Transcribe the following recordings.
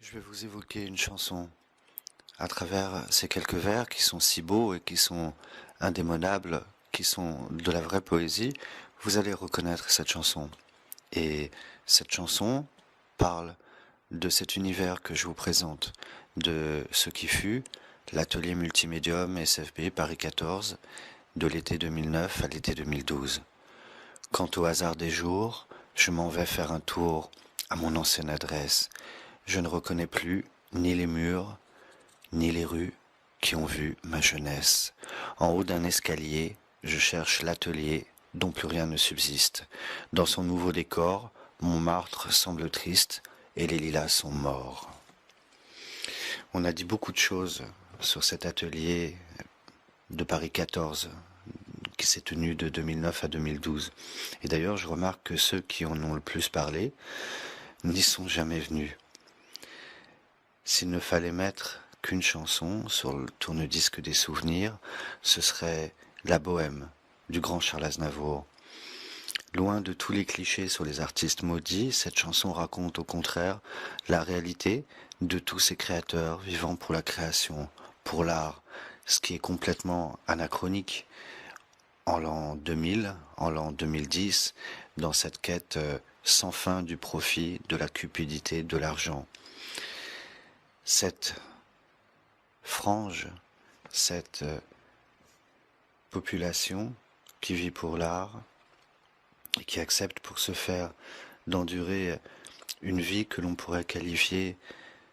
Je vais vous évoquer une chanson à travers ces quelques vers qui sont si beaux et qui sont indémodables, qui sont de la vraie poésie. Vous allez reconnaître cette chanson. Et cette chanson parle de cet univers que je vous présente, de ce qui fut l'atelier multimédium SFB Paris 14 de l'été 2009 à l'été 2012. Quant au hasard des jours, je m'en vais faire un tour à mon ancienne adresse. Je ne reconnais plus ni les murs, ni les rues qui ont vu ma jeunesse. En haut d'un escalier, je cherche l'atelier dont plus rien ne subsiste. Dans son nouveau décor, Montmartre semble triste et les lilas sont morts. On a dit beaucoup de choses sur cet atelier de Paris 14 qui s'est tenu de 2009 à 2012. Et d'ailleurs, je remarque que ceux qui en ont le plus parlé n'y sont jamais venus. S'il ne fallait mettre qu'une chanson sur le tourne-disque des souvenirs, ce serait La Bohème du grand Charles Aznavour. Loin de tous les clichés sur les artistes maudits, cette chanson raconte au contraire la réalité de tous ces créateurs vivant pour la création, pour l'art, ce qui est complètement anachronique en l'an 2000, en l'an 2010, dans cette quête sans fin du profit, de la cupidité, de l'argent. Cette frange, cette population qui vit pour l'art et qui accepte pour ce faire d'endurer une vie que l'on pourrait qualifier,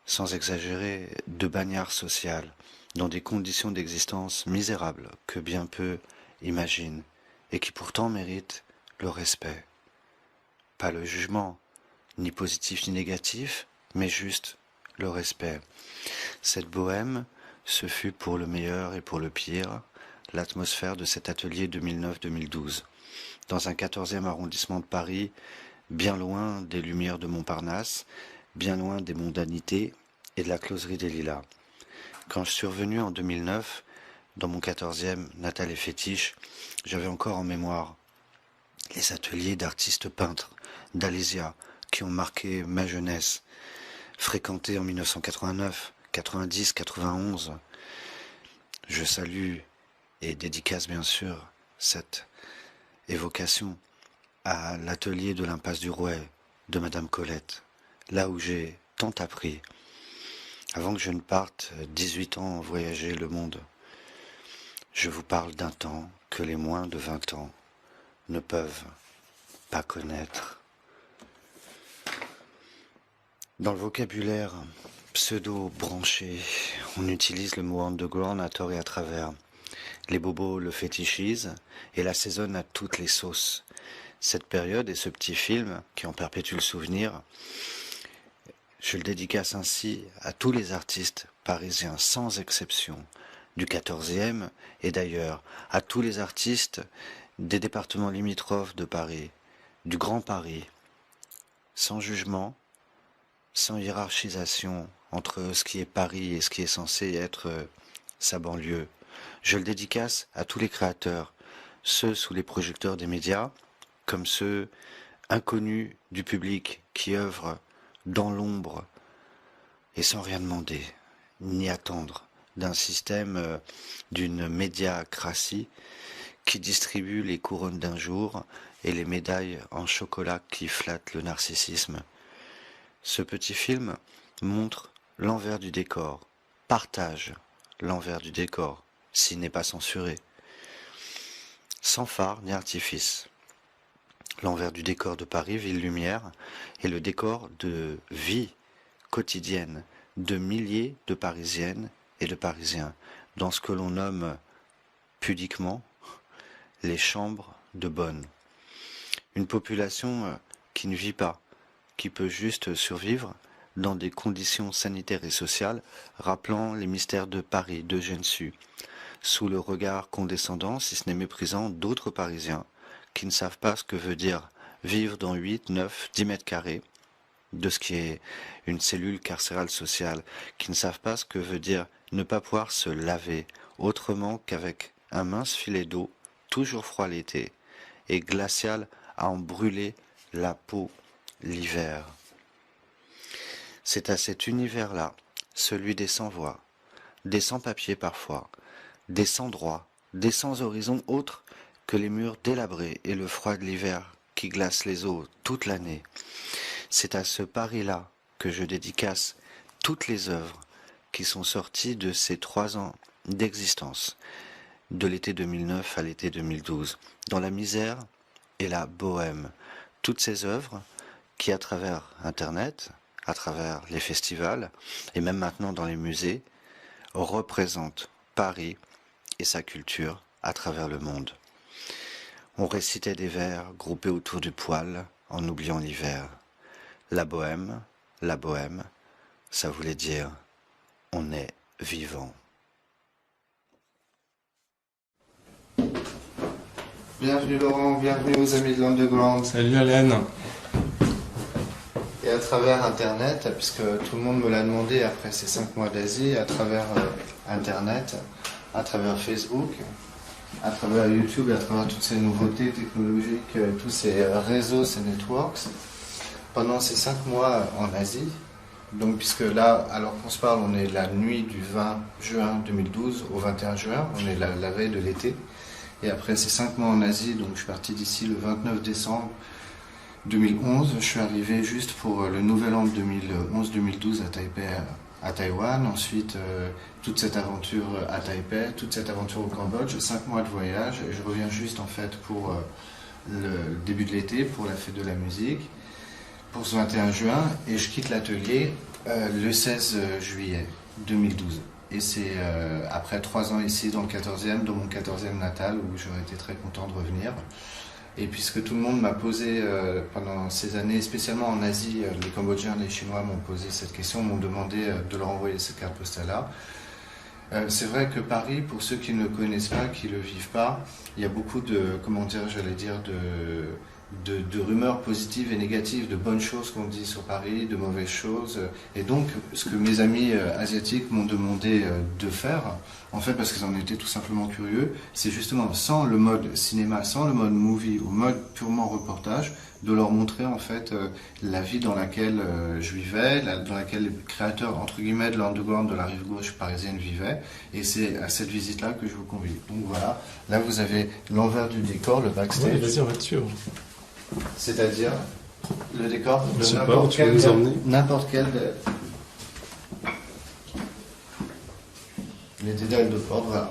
sans exagérer, de bagnard social, dans des conditions d'existence misérables que bien peu imaginent et qui pourtant méritent le respect. Pas le jugement, ni positif ni négatif, mais juste le respect. Cette bohème, ce fut pour le meilleur et pour le pire, l'atmosphère de cet atelier 2009-2012. Dans un 14e arrondissement de Paris, bien loin des lumières de Montparnasse, bien loin des mondanités et de la closerie des Lilas. Quand je suis revenu en 2009, dans mon 14e natal et fétiche, j'avais encore en mémoire les ateliers d'artistes peintres d'Alésia qui ont marqué ma jeunesse, fréquentés en 1989, 90, 91. Je salue et dédicace bien sûr cette évocation à l'atelier de l'impasse du Rouet de Madame Colette, là où j'ai tant appris, avant que je ne parte 18 ans voyager le monde. Je vous parle d'un temps que les moins de 20 ans ne peuvent pas connaître. Dans le vocabulaire pseudo-branché, on utilise le mot underground à tort et à travers. Les bobos le fétichisent et l'assaisonnent à toutes les sauces. Cette période et ce petit film qui en perpétue le souvenir, je le dédicace ainsi à tous les artistes parisiens sans exception, du 14e et d'ailleurs à tous les artistes des départements limitrophes de Paris, du Grand Paris, sans jugement, sans hiérarchisation entre ce qui est Paris et ce qui est censé être sa banlieue. Je le dédicace à tous les créateurs, ceux sous les projecteurs des médias, comme ceux inconnus du public qui œuvrent dans l'ombre et sans rien demander, ni attendre d'un système, d'une médiacratie qui distribue les couronnes d'un jour et les médailles en chocolat qui flattent le narcissisme. Ce petit film montre l'envers du décor, partage l'envers du décor, s'il n'est pas censuré, sans phare ni artifice. L'envers du décor de Paris, ville lumière, est le décor de vie quotidienne de milliers de Parisiennes et de Parisiens, dans ce que l'on nomme pudiquement les chambres de bonne. Une population qui ne vit pas, qui peut juste survivre dans des conditions sanitaires et sociales rappelant les mystères de Paris, d'Eugène Sue, sous le regard condescendant, si ce n'est méprisant, d'autres Parisiens qui ne savent pas ce que veut dire vivre dans 8, 9, 10 mètres carrés de ce qui est une cellule carcérale sociale, qui ne savent pas ce que veut dire ne pas pouvoir se laver autrement qu'avec un mince filet d'eau, toujours froid l'été, et glacial à en brûler la peau l'hiver. C'est à cet univers-là, celui des sans-voix, des sans-papiers parfois, des sans-droits, des sans-horizons autres que les murs délabrés et le froid de l'hiver qui glace les eaux toute l'année. C'est à ce Paris-là que je dédicace toutes les œuvres qui sont sorties de ces 3 ans d'existence, de l'été 2009 à l'été 2012, dans la misère et la bohème. Toutes ces œuvres qui, à travers Internet, à travers les festivals, et même maintenant dans les musées, représentent Paris et sa culture à travers le monde. On récitait des vers groupés autour du poêle en oubliant l'hiver. La bohème, ça voulait dire on est vivant. Bienvenue Laurent, bienvenue aux amis de l'Underground. Salut Alain. Et à travers Internet, puisque tout le monde me l'a demandé après ces 5 mois d'Asie, à travers Internet, à travers Facebook, à travers YouTube, à travers toutes ces nouveautés technologiques, tous ces réseaux, ces networks, pendant ces 5 mois en Asie, donc puisque là, alors qu'on se parle, on est la nuit du 20 juin 2012 au 21 juin, on est la veille de l'été. Et après ces 5 mois en Asie, donc je suis parti d'ici le 29 décembre 2011. Je suis arrivé juste pour le nouvel an de 2011-2012 à Taipei, à Taïwan. Ensuite, toute cette aventure à Taipei, toute cette aventure au Cambodge, 5 mois de voyage. Et je reviens juste en fait pour le début de l'été, pour la fête de la musique, pour ce 21 juin. Et je quitte l'atelier le 16 juillet 2012. Et c'est après 3 ans ici dans le 14e, dans mon 14e natal, où j'aurais été très content de revenir. Et puisque tout le monde m'a posé pendant ces années, spécialement en Asie, les Cambodgiens, les Chinois m'ont posé cette question, m'ont demandé de leur envoyer cette carte postale-là. C'est vrai que Paris, pour ceux qui ne le connaissent pas, qui ne le vivent pas, il y a beaucoup de, de rumeurs positives et négatives, de bonnes choses qu'on dit sur Paris, de mauvaises choses. Et donc, ce que mes amis asiatiques m'ont demandé de faire, en fait, parce qu'ils en étaient tout simplement curieux, c'est justement, sans le mode cinéma, sans le mode movie, au mode purement reportage, de leur montrer en fait la vie dans laquelle je vivais, dans laquelle les créateurs, entre guillemets, de l'underground, de la rive gauche parisienne vivaient. Et c'est à cette visite-là que je vous convie. Donc voilà, là vous avez l'envers du décor, le backstage. Ouais, vas-y, on va dessus. C'est-à-dire le décor de Je sais pas où tu veux nous emmener. n'importe quel les dédales de porte, voilà.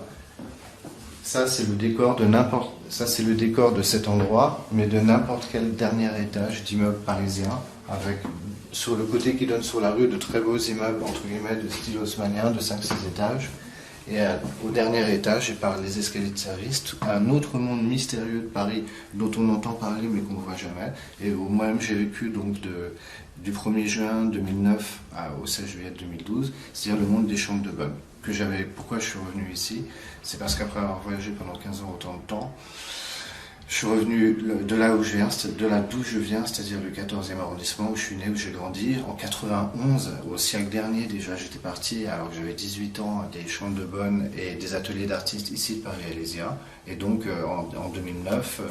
Ça c'est le décor de cet endroit, mais de n'importe quel dernier étage d'immeuble parisien, avec sur le côté qui donne sur la rue de très beaux immeubles entre guillemets de style haussmannien de 5-6 étages. Et au dernier étage, et par les escaliers de service, un autre monde mystérieux de Paris dont on entend parler mais qu'on ne voit jamais. Et moi-même, j'ai vécu donc du 1er juin 2009 au 16 juillet 2012, c'est-à-dire le monde des chambres de bonne. Pourquoi je suis revenu ici? C'est parce qu'après avoir voyagé pendant 15 ans autant de temps, je suis revenu de là d'où je viens, c'est-à-dire le 14e arrondissement où je suis né, où j'ai grandi. En 91, au siècle dernier déjà, j'étais parti alors que j'avais 18 ans, des chambres de bonne et des ateliers d'artistes ici de Paris-Alésia. Et donc en 2009,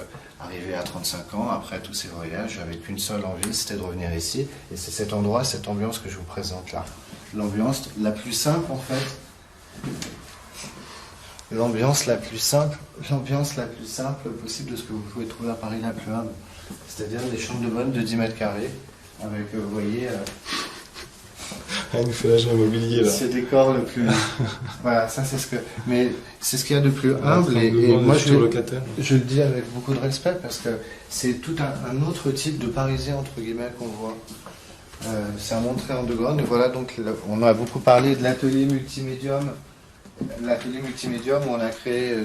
arrivé à 35 ans, après tous ces voyages, j'avais qu'une seule envie, c'était de revenir ici. Et c'est cet endroit, cette ambiance que je vous présente là. L'ambiance la plus simple en fait. L'ambiance la plus simple possible de ce que vous pouvez trouver à Paris la plus humble. C'est-à-dire des chambres de bonne de 10 mètres carrés, avec, vous voyez... Il nous fait l'agent immobilier là. Ce décor le plus... voilà, ça c'est ce que... Mais c'est ce qu'il y a de plus humble, et moi je le dis avec beaucoup de respect, parce que c'est tout un autre type de Parisien, entre guillemets, qu'on voit. C'est un monde très underground, et voilà, donc on a beaucoup parlé de l'atelier multimédium. L'atelier multimédium où on a créé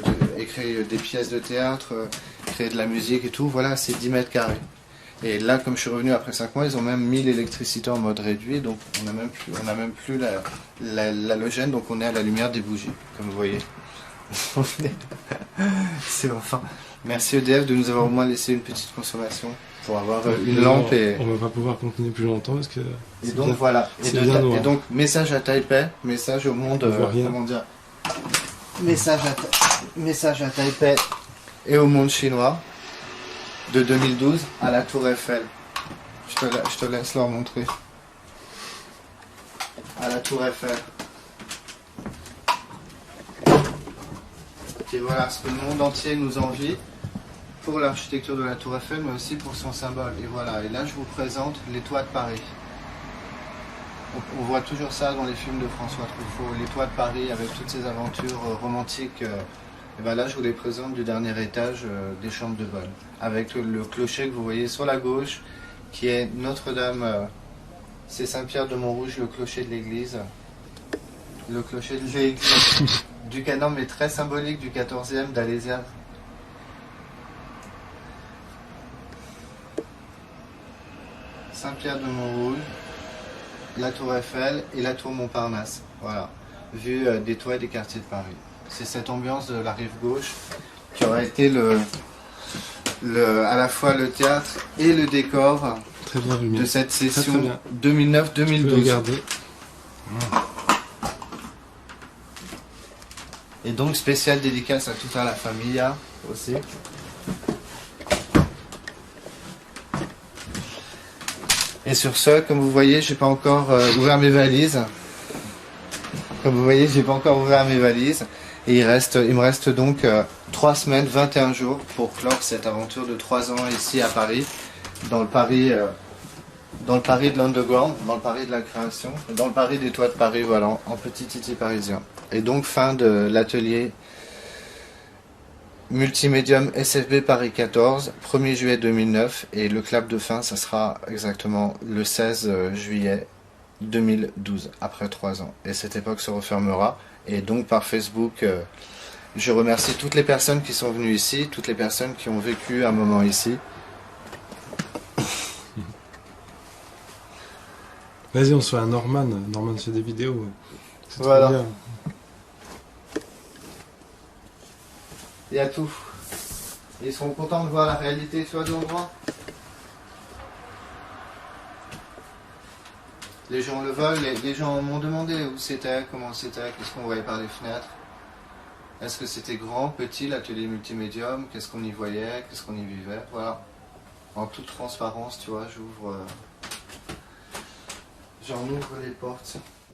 des pièces de théâtre, créé de la musique et tout, voilà, c'est 10 mètres carrés. Et là, comme je suis revenu après 5 mois, ils ont même mis l'électricité en mode réduit, donc on n'a même plus l'halogène, donc on est à la lumière des bougies, comme vous voyez. C'est enfin. Merci EDF de nous avoir au moins laissé une petite consommation pour avoir une lampe. Et on va pas pouvoir continuer plus longtemps parce que... Et donc voilà, et donc message à Taipei, message au monde, comment dire, message à Taipei et au monde chinois de 2012 à la Tour Eiffel. Je te laisse leur montrer. à la Tour Eiffel. Et voilà ce que le monde entier nous envie pour l'architecture de la Tour Eiffel, mais aussi pour son symbole. Et voilà, et là je vous présente les toits de Paris. On voit toujours ça dans les films de François Truffaut, les toits de Paris avec toutes ces aventures romantiques. Et ben là je vous les présente du dernier étage des chambres de bonne. Avec le clocher que vous voyez sur la gauche, qui est Notre-Dame, c'est Saint-Pierre de Montrouge, le clocher de l'église. Le clocher de l'église du canon, mais très symbolique du 14e d'Alésia. Saint-Pierre de Montrouge, la Tour Eiffel et la Tour Montparnasse. Voilà, vue des toits et des quartiers de Paris. C'est cette ambiance de la rive gauche qui aurait été à la fois le théâtre et le décor Très bien, Lumière. de cette Très, très session bien. 2009-2012. Regardez. Et donc spéciale dédicace à toute la famille aussi. Et sur ce, comme vous voyez, j'ai pas encore ouvert mes valises. Comme vous voyez, j'ai pas encore ouvert mes valises. Et il me reste donc 3 semaines, 21 jours pour clore cette aventure de 3 ans ici à Paris, dans le Paris de l'underground, dans le Paris de la création, dans le Paris des toits de Paris, voilà, en petit titi parisien. Et donc fin de l'atelier Multimédium SFB Paris 14, 1er juillet 2009, et le clap de fin, ça sera exactement le 16 juillet 2012, après 3 ans. Et cette époque se refermera. Et donc par Facebook, je remercie toutes les personnes qui sont venues ici, toutes les personnes qui ont vécu un moment ici. Vas-y, on se fait un Norman. Norman fait des vidéos. C'est Voilà. trop bien. Il y a tout. Ils seront contents de voir la réalité soit de l'endroit. Les gens le veulent, les gens m'ont demandé où c'était, comment c'était, qu'est-ce qu'on voyait par les fenêtres. Est-ce que c'était grand, petit, l'atelier multimédium, qu'est-ce qu'on y voyait, qu'est-ce qu'on y vivait, voilà. En toute transparence, tu vois, j'en ouvre les portes.